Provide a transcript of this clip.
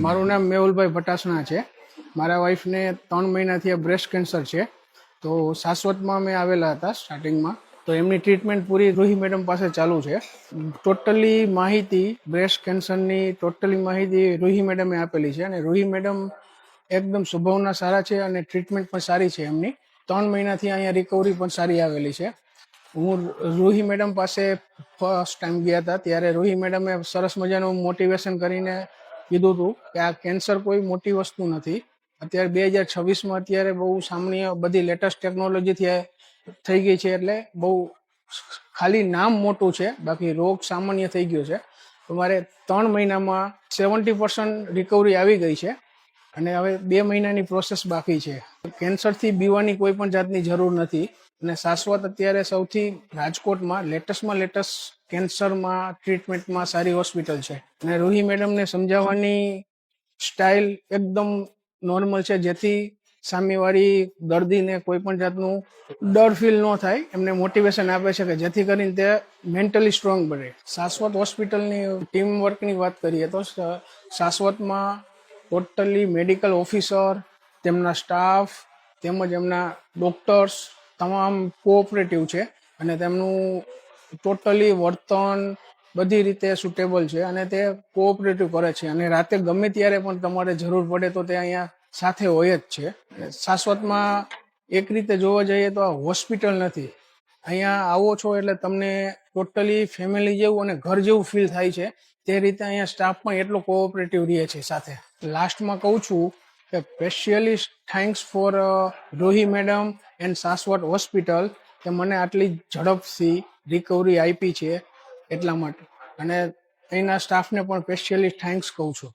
મારું નામ મેહુલભાઈ ભટાસણા છે. મારા વાઈફને 3 મહિનાથી બ્રેસ્ટ કેન્સર છે. તો શાશ્વતમાં અમે આવેલા હતા સ્ટાર્ટિંગમાં. તો એમની ટ્રીટમેન્ટ પૂરી રૂહી મેડમ પાસે ચાલુ છે. ટોટલી માહિતી બ્રેસ્ટ કેન્સરની ટોટલી માહિતી રૂહી મેડમે આપેલી છે અને રૂહી મેડમ એકદમ સ્વભાવના સારા છે અને ટ્રીટમેન્ટ પણ સારી છે એમની. 3 મહિનાથી અહીંયા રિકવરી પણ સારી આવેલી છે. હું રૂહી મેડમ પાસે ફર્સ્ટ ટાઈમ ગયા હતા ત્યારે રૂહી મેડમે સરસ મજાનું મોટિવેશન કરીને કીધું હતું કે આ કેન્સર કોઈ મોટી વસ્તુ નથી. અત્યારે 2026માં અત્યારે બહુ સામાન્ય બધી લેટેસ્ટ ટેકનોલોજીથી થઈ ગઈ છે, એટલે બહુ ખાલી નામ મોટું છે, બાકી રોગ સામાન્ય થઈ ગયો છે. તો મારે 3 મહિનામાં 70% રિકવરી આવી ગઈ છે અને હવે 2 મહિનાની પ્રોસેસ બાકી છે. કેન્સરથી બીવાની કોઈ પણ જાતની જરૂર નથી અને શાશ્વત અત્યારે સૌથી રાજકોટમાં લેટેસ્ટ કેન્સરમાં ટ્રીટમેન્ટમાં સારી હોસ્પિટલ છે અને રૂહી મેડમને સમજાવવાની સ્ટાઇલ એકદમ નોર્મલ છે, જેથી સામેવાળી દર્દીને કોઈ પણ જાતનું ડર ફીલ ન થાય. એમને મોટિવેશન આપે છે કે જેથી કરીને તે મેન્ટલી સ્ટ્રોંગ બને. શાશ્વત હોસ્પિટલની ટીમ વર્કની વાત કરીએ તો શાશ્વતમાં ટોટલી મેડિકલ ઓફિસર, તેમના સ્ટાફ તેમજ એમના ડોક્ટર્સ તમામ કોઓપરેટિવ છે અને તેમનું ટોટલી વર્તન બધી રીતે સુટેબલ છે અને તે કોઓપરેટિવ કરે છે અને રાતે ગમે ત્યારે પણ તમારે જરૂર પડે તો તે અહીંયા સાથે હોય જ છે. શાશ્વતમાં એક રીતે જોવા જઈએ તો આ હોસ્પિટલ નથી. અહીંયા આવો છો એટલે તમને ટોટલી ફેમિલી જેવું અને ઘર જેવું ફીલ થાય છે. તે રીતે અહીંયા સ્ટાફ પણ એટલો કોઓપરેટિવ રહે છે સાથે. લાસ્ટમાં કહું છું કે specially thanks for Ruhi madam and શાશ્વત હોસ્પિટલ કે મને આટલી ઝડપથી રિકવરી આપી છે એટલા માટે, અને અહીંના સ્ટાફને પણ સ્પેશિયલી થેન્ક્સ કહું છું.